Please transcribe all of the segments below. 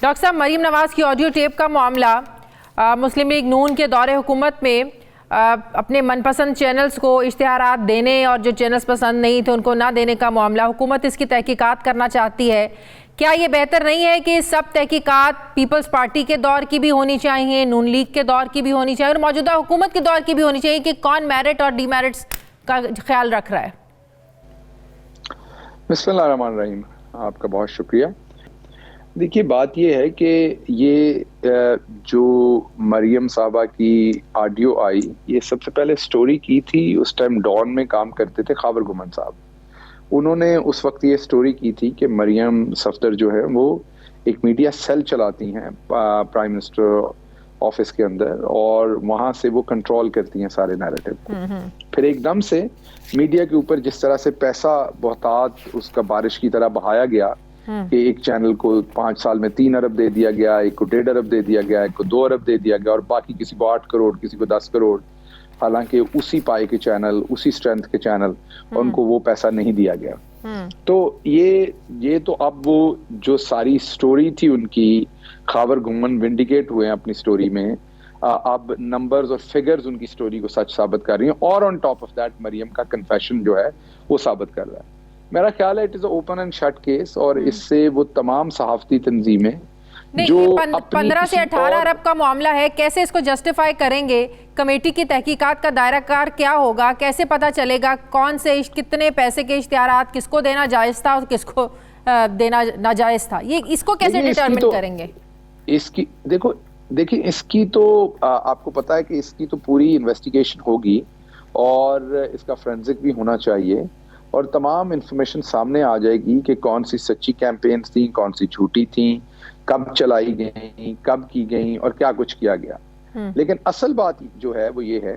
Doctor साहब, मरीम नवाज की audio tape का मामला मुस्लिम लीग नून के दौरे हुकूमत में अपने मनपसंद चैनल्स को इश्तिहारात देने और जो चैनल्स पसंद नहीं थे उनको ना देने का मामला, हुकूमत इसकी तहकीकात करना चाहती है। क्या ये बेहतर नहीं है कि सब तहकीकात पीपल्स पार्टी के दौर की भी होनी चाहिए, नून लीग के दौर की भी होनी चाहिए और मौजूदा हुकूमत के दौर की भी होनी चाहिए कि कौन मेरिट और डीमेरिट्स का ख्याल रख रहा है? बिस्मिल्लाहिर्रहमानिर्रहीम, आपका बहुत शुक्रिया। देखिए, बात यह है कि ये जो मरियम साहबा की ऑडियो आई, ये सबसे पहले स्टोरी की थी उस टाइम डॉन में काम करते थे खावर गुमन साहब। उन्होंने उस वक्त ये स्टोरी की थी कि मरियम सफदर जो है वो एक मीडिया सेल चलाती हैं प्राइम मिनिस्टर ऑफिस के अंदर और वहां से वो कंट्रोल करती हैं सारे नैरेटिव को। फिर एकदम से मीडिया के ऊपर जिस तरह से पैसा बहुतात उसका बारिश की तरह बहाया गया कि एक चैनल को 5 साल में 3 अरब दे दिया गया, एक को 1.5 अरब दे दिया गया, एक को 2 अरब दे दिया गया और बाकी किसी को 8 करोड़, किसी को 10 करोड़, हालांकि उसी पाए के चैनल, उसी स्ट्रेंथ के चैनल, उनको वो पैसा नहीं दिया गया। तो ये तो अब वो जो सारी स्टोरी थी उनकी, खावर गुमन विंडिकेट हुए हैं अपनी स्टोरी में। अब नंबर्स और फिगर्स उनकी स्टोरी को सच साबित कर रही हैं और on top of that Maryam का कन्फेशन जो है वो साबित कर रहा है। मेरा ख्याल है it is open and shut case और इससे वो तमाम सहाफती तंजीमें जो 15 से 18 अरब का मामला है, कैसे इसको जस्टिफाई करेंगे? कमेटी की तहकीकात का दायरा कार क्या होगा? कैसे पता चलेगा कौन से कितने पैसे के इश्तिहारात किसको देना जायज था और किसको देना नाजायज था? ये इसको कैसे डिटरमिन करेंगे? इसकी देखिए इसकी तो आपको पता है कि इसकी तो पूरी इन्वेस्टिगेशन होगी और इसका फोरेंसिक भी होना चाहिए और तमाम इंफॉर्मेशन सामने आ जाएगी कि कौन सी सच्ची कैंपेन्स थी, कौन सी झूठी थी, कब चलाई गई, कब की गई और क्या कुछ किया गया। लेकिन असल बात जो है वो ये है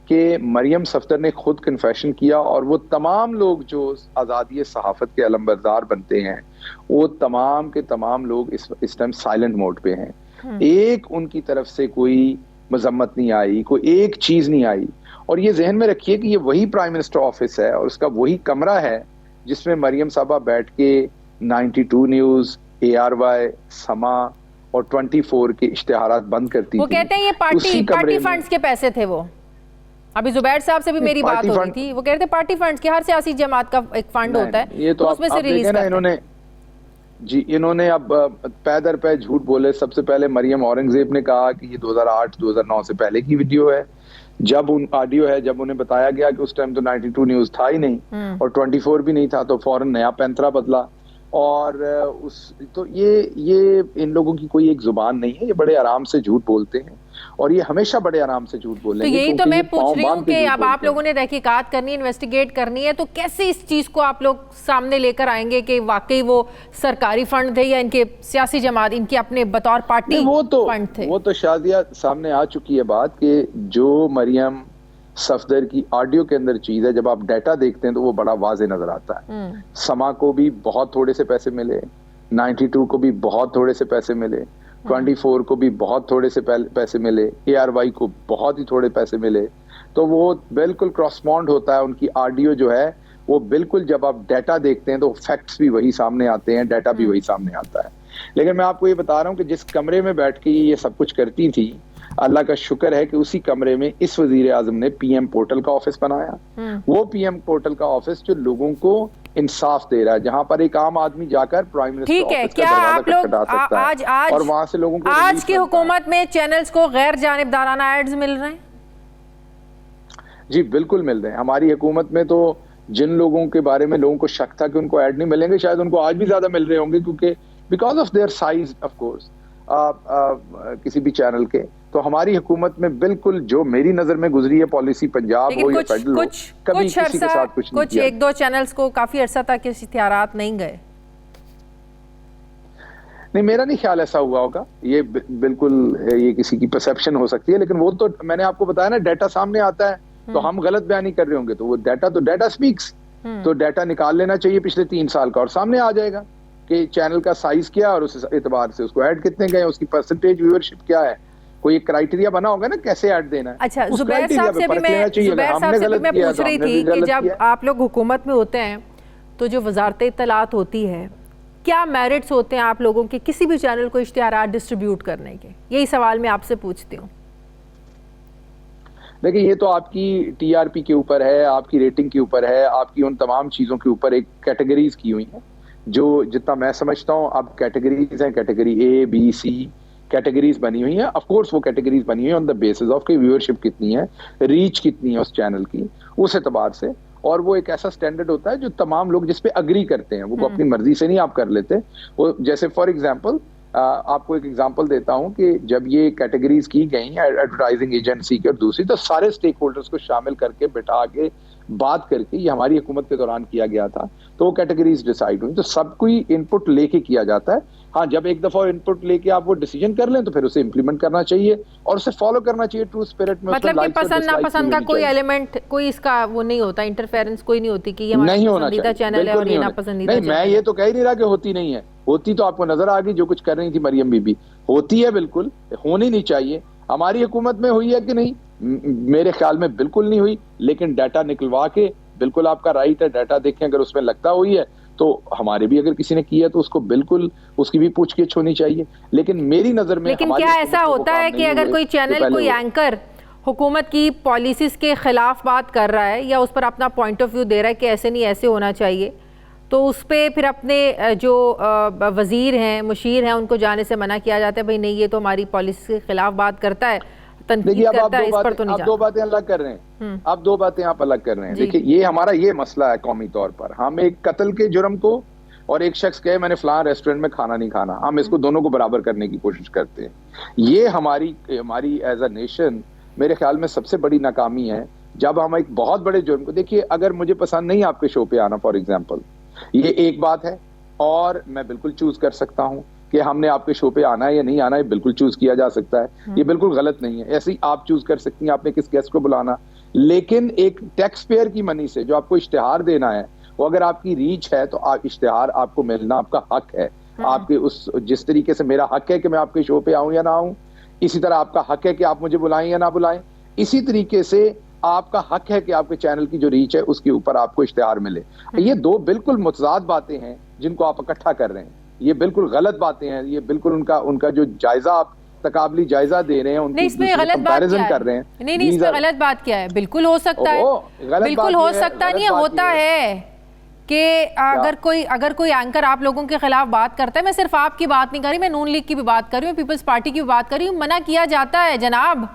कि मरियम सफदर ने खुद कन्फेशन किया और वो तमाम लोग जो आज़ादी सहाफत के अलमबरदार बनते हैं वो तमाम के तमाम लोग इस टाइम साइलेंट मोड पे हैं। एक उनकी तरफ से कोई मजम्मत नहीं आई, कोई एक चीज नहीं आई। और ये जहन में रखिए कि ये वही प्राइम मिनिस्टर ऑफिस है और उसका वही कमरा है जिसमें मरियम साहबा बैठ के 92 न्यूज, ARY, समा और 24 के इश्तिहारात बंद करती थी। वो कहते हैं ये पार्टी फंड्स के पैसे थे। वो अभी जुबैर साहब से भी मेरी बात हो रही थी, वो कह रहे थे पार्टी फंड्स के, हर सियासी जमात का एक फंड होता है, ये तो उसमें से रिलीज करते हैं। इन्होंने अब पै दर पै झूठ बोले। सबसे पहले मरियम औरंगजेब ने कहा कि ये 2008-2009 से पहले की वीडियो है, जब ऑडियो है, जब उन्हें बताया गया कि उस टाइम तो 92 न्यूज था ही नहीं और 24 भी नहीं था, तो फौरन नया पैंतरा बदला। और ये इन लोगों की कोई एक जुबान नहीं है, ये बड़े आराम से झूठ बोलते हैं और ये हमेशा बड़े आराम से झूठ बोलेंगे। तो यही तो मैं पूछ रही हूँ कि अब आप लोगों ने तहकीकात करनी है, इन्वेस्टिगेट करनी है, तो कैसे इस चीज को आप लोग सामने लेकर आएंगे कि वाकई वो सरकारी फंड थे या इनके सियासी जमात, इनके अपने बतौर पार्टी फंड थे? वो तो शादिया सामने आ चुकी है बात कि जो मरियम सफदर की ऑडियो के अंदर चीज है, जब आप डाटा देखते हैं तो वो बड़ा वाज़े नजर आता है। समा को भी बहुत थोड़े से पैसे मिले, 92 को भी बहुत थोड़े से पैसे मिले, 24 को भी बहुत थोड़े से पैसे मिले, ARY को बहुत ही थोड़े पैसे मिले। तो वो बिल्कुल क्रॉसमॉन्ड होता है। उनकी ऑडियो जो है वो बिल्कुल, जब आप डाटा देखते हैं तो फैक्ट्स भी वही सामने आते हैं, डाटा भी वही सामने आता है। लेकिन मैं आपको ये बता रहा हूँ कि जिस कमरे में बैठ के ये सब कुछ करती थी, अल्लाह का शुक्र है कि उसी कमरे में इस वजीर आजम ने PM पोर्टल का ऑफिस बनाया। वो PM पोर्टल का ऑफिस जो लोगों को इंसाफ दे रहा है, जहां पर एक आम आदमी जाकर प्राइम मिनिस्टर ऑफिस का दरवाजा खटखटा सकता है और वहां से लोगों को। आज की हुकूमत में चैनल्स को गैर जानिबदाराना एड्स मिल रहे हैं? जी बिल्कुल मिल रहे हैं। हमारी हुकूमत में तो जिन लोगों के बारे में लोगों को शक था कि उनको ऐड नहीं मिलेंगे, शायद उनको आज भी ज्यादा मिल रहे होंगे, क्योंकि because of their size of course किसी भी चैनल के। तो हमारी हुकूमत में बिल्कुल जो मेरी नजर में गुजरी है पॉलिसी, पंजाब हो या फेडरल हो, कभी किसी के साथ कुछ नहीं किया। 1-2 चैनल्स को काफी अरसा तक इश्तिहारात नहीं गए। नहीं, मेरा नहीं ख्याल ऐसा हुआ होगा। ये बिल्कुल ये किसी की परसेप्शन हो सकती है, लेकिन वो तो मैंने आपको बताया ना, डाटा सामने आता है तो हम गलत बयानी कर रहे होंगे तो वो डाटा स्पीक्स। तो डाटा निकाल लेना चाहिए पिछले 3 साल का और सामने आ जाएगा कि चैनल का साइज क्या और उस एतबार से उसको ऐड कितने गए, उसकी परसेंटेज व्यूअरशिप क्या है। कोई एक क्राइटेरिया बना होगा ना कैसे ऐड देना है। अच्छा, जुबैर साहब से भी मैं पूछ रही थी कि जब आप लोग हुकूमत में होते हैं तो जो वजारत इत्तलात होती है, क्या मेरिट्स होते हैं आप लोगों के किसी भी चैनल को इश्तिहारात डिस्ट्रीब्यूट करने के? यही सवाल मैं आपसे पूछती हूँ। देखिए, ये तो आपकी टीआरपी के ऊपर है, आपकी रेटिंग के ऊपर है, आपकी उन तमाम चीज़ों के ऊपर एक कैटेगरीज की हुई हैं, जो जितना मैं समझता हूँ अब कैटेगरीज हैं, category A B C categories बनी हुई हैं। ऑफ कोर्स वो कैटेगरीज बनी हुई हैं ऑन द बेसिस ऑफ कि व्यूअरशिप कितनी है, रीच कितनी है उस चैनल की, उस एतबार से। और वो एक ऐसा स्टैंडर्ड होता है जो तमाम लोग जिस पे अग्री करते हैं, वो अपनी मर्जी से नहीं आप कर लेते। वो जैसे फॉर एग्जांपल आपको एक एग्जांपल देता हूं कि जब ये कैटेगरीज की गई एडवर्टाइजिंग एजेंसी की और दूसरी, तो सारे स्टेक होल्डर्स को शामिल करके बिठा के बात करके, ये हमारी हुकूमत के दौरान किया गया था, तो वो कैटेगरीज डिसाइड हुई। तो सब कोई इनपुट लेके किया जाता है। हाँ, जब एक दफा इनपुट लेके आप वो डिसीजन कर लें तो फिर उसे इम्प्लीमेंट करना चाहिए और उसे फॉलो करना चाहिए ट्रू स्पिरिट में। मतलब कि पसंद नापसंद का कोई एलिमेंट, कोई इसका वो नहीं होता, इंटरफेरेंस कोई नहीं होती कि ये हमारा पसंदीदा चैनल है और ये नापसंदीदा नहीं। मैं ये तो कह ही नहीं रहा कि होती नहीं है, होती तो आपको नजर आ गई जो कुछ कर रही थी मरियम बीबी, होती है, बिल्कुल होनी नहीं चाहिए। हमारी हुकूमत में हुई है कि नहीं? मेरे ख्याल में बिल्कुल नहीं हुई, लेकिन डाटा निकलवा के, बिल्कुल आपका राइट है, डाटा देखें, अगर उसमें लगता हुई है तो हमारे भी अगर किसी ने किया तो उसको बिल्कुल उसकी भी पूछगिछ होनी चाहिए। लेकिन मेरी नजर में, लेकिन क्या ऐसा होता है कि अगर कोई चैनल, कोई एंकर हुकूमत की पॉलिसीज के खिलाफ बात कर रहा है या उस पर अपना पॉइंट ऑफ व्यू दे रहा है कि ऐसे नहीं ऐसे होना चाहिए, तो उस पर फिर अपने जो वजीर हैं, मुशीर हैं, उनको जाने से मना किया जाता है, भाई नहीं ये तो हमारी पॉलिसी के खिलाफ बात करता है, तनकीद करता है, इस पर तो नहीं जाना। दो बातें अलग कर रहे हैं, आप दो बातें आप अलग कर रहे हैं। देखिए, ये हमारा ये मसला है कौमी तौर पर। हम एक कत्ल के जुर्म को और एक शख्स कहे मैंने फलां रेस्टोरेंट में खाना नहीं खाना, हम इसको दोनों को बराबर करने की कोशिश करते हैं। ये हमारी एज अ नेशन मेरे ख्याल में सबसे बड़ी नाकामी है, जब हम एक बहुत बड़े जुर्म को, देखिए अगर मुझे पसंद नहीं आपके शो पे आना फॉर एग्जाम्पल, ये एक बात है, और मैं बिल्कुल चूज कर सकता हूं कि हमने आपके शो पे आना है या नहीं आना है, बिल्कुल चूज किया जा सकता है, ये बिल्कुल गलत नहीं है। ऐसे ही आप चूज कर सकती हैं आपने किस गेस्ट को बुलाना। लेकिन एक टैक्स पेयर की मनी से जो आपको इश्तिहार देना है, वो अगर आपकी रीच है तो इश्तिहार आपको मिलना आपका हक है। आपके उस जिस तरीके से मेरा हक है कि मैं आपके शो पे आऊं या ना आऊं, इसी तरह आपका हक है कि आप मुझे बुलाएं या ना बुलाएं। इसी तरीके से आपका हक है कि आपके चैनल की जो रीच है उसके ऊपर आपको इश्तिहार मिले। ये दो बिल्कुल मुतजाद बातें हैं जिनको आप इकट्ठा कर रहे हैं, ये बिल्कुल गलत बातें हैं। ये बिल्कुल उनका जो जायजा आप तकाबली जायजा दे रहे हैं, उनकी कंपैरिजन कर रहे हैं। नहीं, इसमें गलत बात क्या है? बिल्कुल हो सकता है, बिल्कुल हो सकता नहीं है, होता है कि अगर कोई एंकर आप लोगों के खिलाफ बात करता है, मैं सिर्फ आपकी बात नहीं कर रही, मैं नून लीग की भी बात कर रही हूँ, पीपल्स पार्टी की भी बात कर रही हूँ, मना किया जाता है जनाब।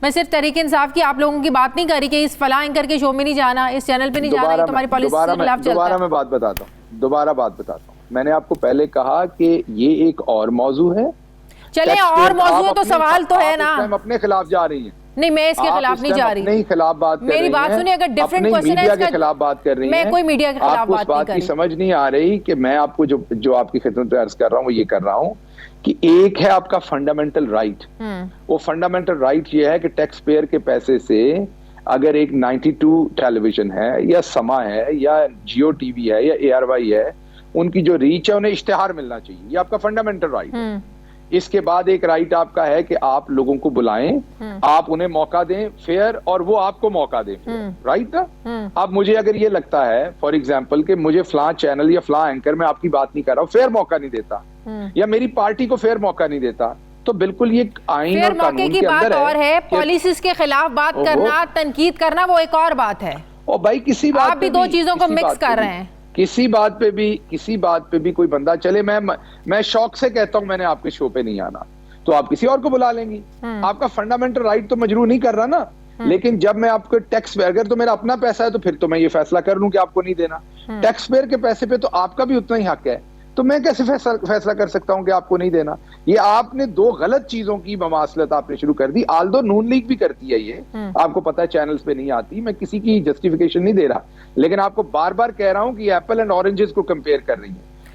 मैं सिर्फ तहरीक इंसाफ की आप लोगों की बात नहीं कर रही कि इस फलां एंकर के शो में नहीं जाना, इस चैनल पे नहीं जाना, ये तुम्हारी पॉलिसी के खिलाफ चलता है। दोबारा मैं बात बताता हूँ, दोबारा बात बताता हूँ। मैंने आपको पहले कहा कि ये एक और मौजू है। चले और मौजू है तो सवाल तो है ना, अपने खिलाफ जा रही है। नहीं, मैं इसके खिलाफ नहीं जा रही, नहीं खिलाफ बात कर रही हैं। मेरी बात सुनिए, अगर डिफरेंट क्वेश्चन है, मीडिया के खिलाफ बात कर रही हैं, मैं कोई मीडिया के खिलाफ बात नहीं कर रही। समझ नहीं आ रही कि मैं आपको जो आपकी खिदमत में अर्ज कर रहा हूँ वो ये कर रहा हूँ कि एक है आपका फंडामेंटल राइट। वो फंडामेंटल राइट ये है कि टैक्स पेयर के पैसे से अगर एक 92 टेलीविजन है या समा है या जियो टीवी है या ARY है, उनकी जो रीच है उन्हें इश्तिहार मिलना चाहिए, ये आपका फंडामेंटल राइट है। इसके बाद एक राइट आपका है कि आप लोगों को बुलाएं, आप उन्हें मौका दें फेयर, और वो आपको मौका दें, राइट ना? अब मुझे अगर ये लगता है फॉर एग्जांपल कि मुझे फलां चैनल या फलां एंकर में आपकी बात नहीं कर रहा हूं, फेयर मौका नहीं देता, या मेरी पार्टी को फेयर मौका नहीं देता, तो बिल्कुल ये आईन और कानून के अंदर है। और है पॉलिसीज के खिलाफ बात करना, तनकीद करना, वो एक और बात है। और भाई किसी बात आप भी दो चीजों को मिक्स कर रहे हैं। किसी बात पे भी कोई बंदा चले, मैं शौक से कहता हूं मैंने आपके शो पे नहीं आना, तो आप किसी और को बुला लेंगी, आपका फंडामेंटल राइट तो मजरू नहीं कर रहा ना। लेकिन जब मैं आपको टैक्स पेयर, अगर तो मेरा अपना पैसा है तो फिर तो मैं ये फैसला कर लूं कि आपको नहीं देना। टैक्स पेयर के पैसे पे तो आपका भी उतना ही हक है, तो मैं कैसे फैसला कर सकता हूं कि आपको नहीं देना? ये आपने दो गलत चीजों की ममासलत आपने शुरू कर दी। आल्दो नून लीग भी करती है ये, आपको पता है चैनल्स पे नहीं आती, मैं किसी की जस्टिफिकेशन नहीं दे रहा, लेकिन आपको बार बार कह रहा हूं कि एप्पल एंड ऑरेंजेस को कंपेयर कर रही है।